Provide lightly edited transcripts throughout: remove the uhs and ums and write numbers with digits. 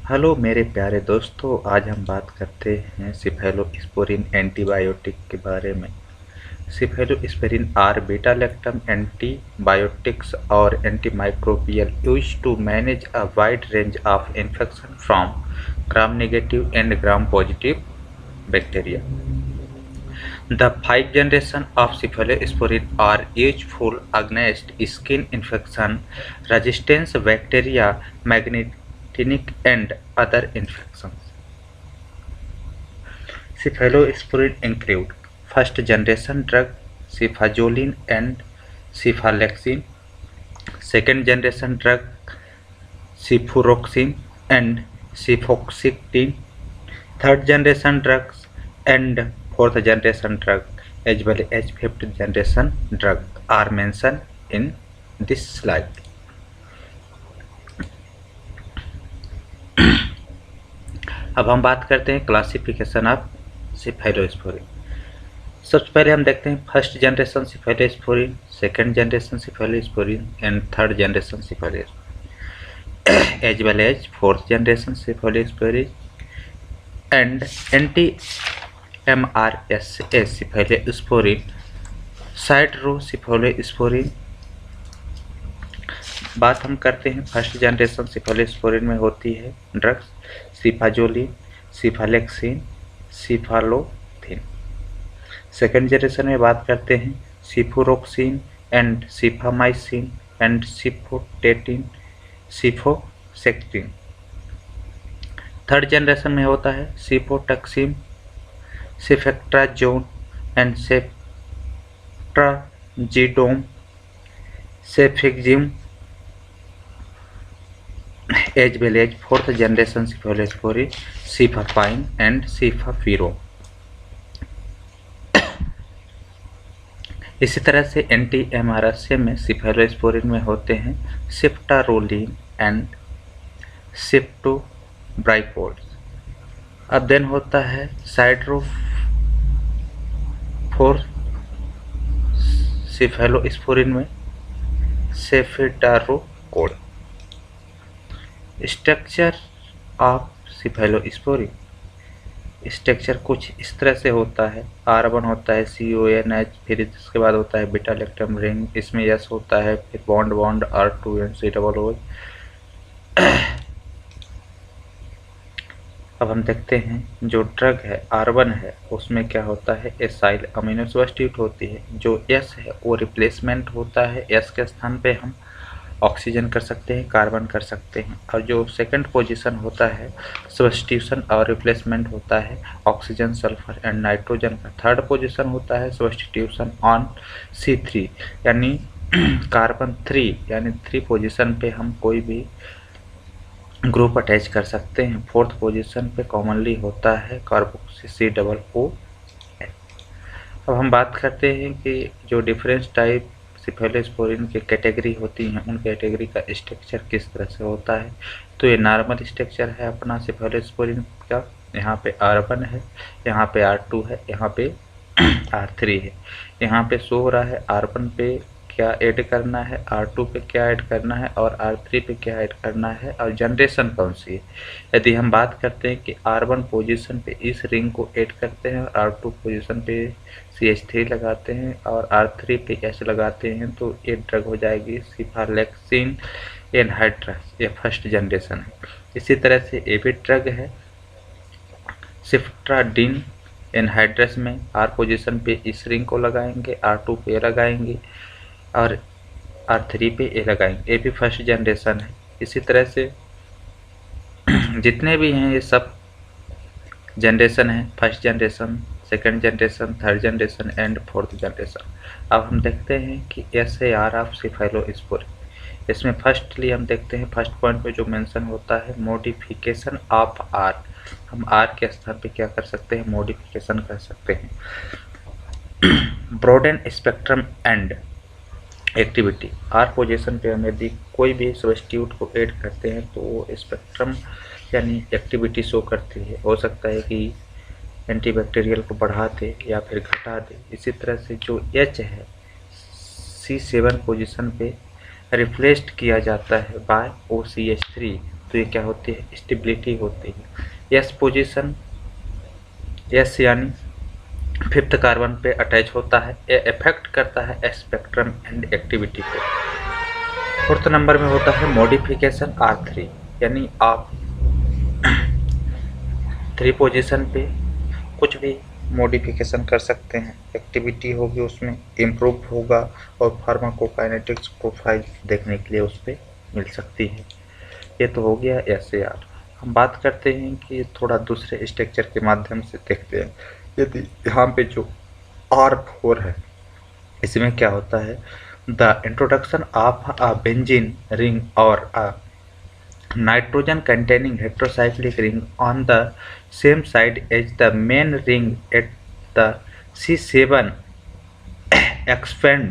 Hello मेरे प्यारे दोस्तों, आज हम बात करते हैं सिफेलोस्पोरिन एंटीबायोटिक के बारे में। Cephalosporin are beta lactam antibiotics और antimicrobial used to manage a wide range of infection from gram negative and gram positive bacteria. The 5th generation of cephalosporin are useful against skin infection, resistance bacteria, magnetinic and other infections. Cephalosporin include first generation drug cefazolin and cephalexin, second generation drug cefuroxime and cefoxitin, third generation drugs and fourth generation drug as well as fifth generation drug are mentioned in this slide. अब हम बात करते हैं classification of cephalosporin. सबसे पहले हम देखते हैं first generation cephalosporin, second generation cephalosporin and third generation cephalosporin as well as fourth generation cephalosporin and anti MRSA cephalosporin, siderocephalosporin. बात हम करते हैं फर्स्ट जनरेशन सिफेलोस्पोरिन में होती है drugs cefazolin, cephalexin, cephalothin. Second generation में बात करते हैं cefuroxime and cephamycin and cefotetan, cefoxitin. Third generation में होता है cefotaxime, ceftriaxone and ceftazidime, cefixime as well as fourth generation cephalosporin, cefepime and cefpirome. इसी तरह से एंटी-MRSA में सिफेलोस्पोरिन में होते हैं सिफ्टारोलिन एंड सिफ्टोब्राइपोल। अब देन होता है साइड्रोफोर सिफेलोस्पोरिन में सेफिडारोकोड। स्ट्रक्चर ऑफ सिफेलोस्पोरिन, स्ट्रक्चर कुछ इस तरह से होता है। R1 होता है CONH, फिर इसके बाद होता है बीटा लैक्टम रिंग, इसमें S होता है, फिर bond bond R2 and C-OH। अब हम देखते हैं जो ड्रग है R1 है उसमें क्या होता है, एसाइल अमीनो सब्स्टिट्यूट होती है। जो S है वो रिप्लेसमेंट होता है, S के स्थान पे हम ऑक्सीजन कर सकते हैं, कार्बन कर सकते हैं। और जो सेकंड पोजीशन होता है सब्स्टिट्यूशन और रिप्लेसमेंट होता है ऑक्सीजन, सल्फर एंड नाइट्रोजन का। थर्ड पोजीशन होता है सब्स्टिट्यूशन ऑन C3 यानी कार्बन 3 यानी 3 पोजीशन पे हम कोई भी ग्रुप अटैच कर सकते हैं। फोर्थ पोजीशन पे कॉमनली होता है कार्बोक्सी COO। अब हम बात करते हैं कि जो डिफरेंस टाइप सिफेलोस्पोरिन की कैटेगरी होती हैं उन कैटेगरी का स्ट्रक्चर किस तरह से होता है। तो ये नॉर्मल स्ट्रक्चर है अपना सिफेलोस्पोरिन का। यहाँ पे R1 है, यहाँ पे R2 है, यहाँ पे R3 है। यहाँ पे शो हो रहा है R1 पे क्या ऐड करना है, R2 पे क्या ऐड करना है और R3 पे क्या ऐड करना है और जनरेशन कौन सी है। यदि हम बात करते हैं कि R1 पोजीशन पे इस रिंग को ऐड करते हैं और R2 पोजीशन पे CH3 लगाते हैं और R3 पे S लगाते हैं तो ये ड्रग हो जाएगी सिफालेक्सिन एनहाइड्रस, ये फर्स्ट जनरेशन है। इसी तरह से ये भी ड्रग है सिफ्ट्राडिन एनहाइड्रस में R पोजीशन पे इस रिंग को लगाएंगे, R2 पे लगाएंगे और R3 पे ये लगाएंगे, ये भी फर्स्ट जनरेशन है। इसी तरह से जितने भी हैं ये सब जनरेशन है, first generation, second generation, third generation and fourth generation. अब हम देखते हैं कि SAR ऑफ सिफेलोस्पोरिन। इसमें फर्स्टली हम देखते हैं फर्स्ट पॉइंट पे जो मेंशन होता है मॉडिफिकेशन ऑफ R। हम R के स्थान पे क्या कर सकते हैं, मॉडिफिकेशन कर सकते हैं। Broaden spectrum and activity, R position पे हम यदि कोई भी सब्स्टिट्यूट को ऐड करते हैं तो वो स्पेक्ट्रम यानी एक्टिविटी शो करती है। हो सकता है कि एंटीबैक्टीरियल को बढ़ा दे या फिर घटा दे। इसी तरह से जो H है C7 पोजीशन पे रिप्लेस्ड किया जाता है बाय OCH3 तो ये क्या होती है, स्टेबिलिटी होती है। एस पोजीशन, एस यानी फिफ्थ कार्बन पे अटैच होता है, ये इफेक्ट करता है स्पेक्ट्रम एंड एक्टिविटी को। फोर्थ नंबर में होता है मॉडिफिकेशन R3, यानी आप 3 पोजीशन पे कुछ भी मॉडिफिकेशन कर सकते हैं, एक्टिविटी होगी उसमें इम्प्रूव होगा और फार्माकोकाइनेटिक्स प्रोफाइल देखने के लिए उस पर मिल सकती है। ये तो हो गया SAR। हम बात करते हैं कि थोड़ा दूसरे स्ट्रक्चर के माध्यम से देखते हैं। यदि यहाँ पे जो R4 है, इसमें क्या होता है, the introduction of a benzene ring और अ nitrogen containing heterocyclic ring on the same side as the main ring at the C7 expand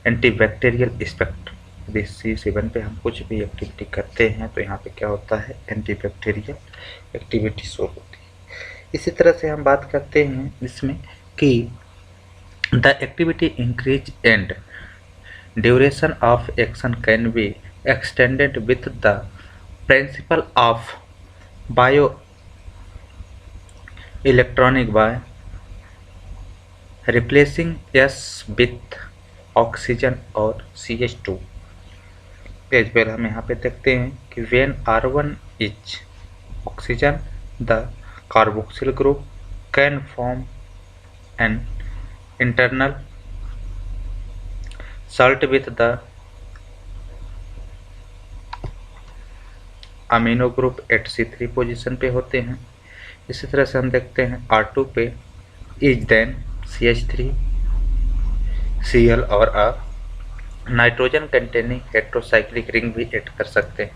antibacterial effect। यदि C7 पे हम कुछ भी एक्टिविटी करते हैं तो यहाँ पे क्या होता है, एंटीबैक्टीरियल एक्टिविटी शो होती है। इसी तरह से हम बात करते हैं इसमें कि the activity increase and duration of action can be extended with the principle of bioelectronic by replacing S with oxygen और CH2। पेज पर हम यहाँ पे देखते हैं कि when R1 is oxygen, the carboxyl group can form an internal salt with the amino group at C3 position पे होते हैं। इसी तरह से हम देखते हैं R2 पे इज देन CH3 Cl और नाइट्रोजन कंटेनिंग हेट्रोसाइक्लिक रिंग भी ऐड कर सकते हैं।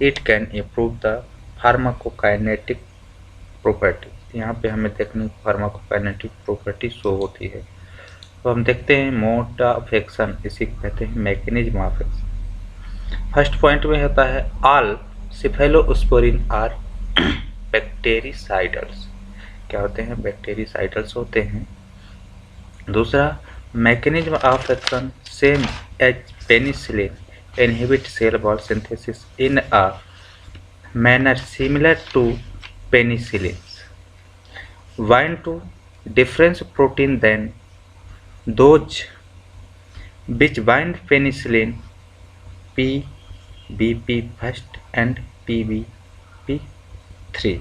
It can improve the pharmacokinetic property. यहाँ पे हमें देखने फार्माकोकाइनेटिक प्रॉपर्टी शो होती है। तो हम देखते हैं मोड ऑफ एक्शन, इसी को कहते हैं mechanism of action. First point में होता है ऑल सिफेलोस्पोरिन आर बैक्टेरिसाइडल्स। क्या होते हैं, बैक्टेरिसाइडल्स होते हैं। दूसरा, mechanism of action same as penicillin inhibit cell wall synthesis in a manner similar to penicillin, bind to different protein than those which bind penicillin PBP first and PBP 3।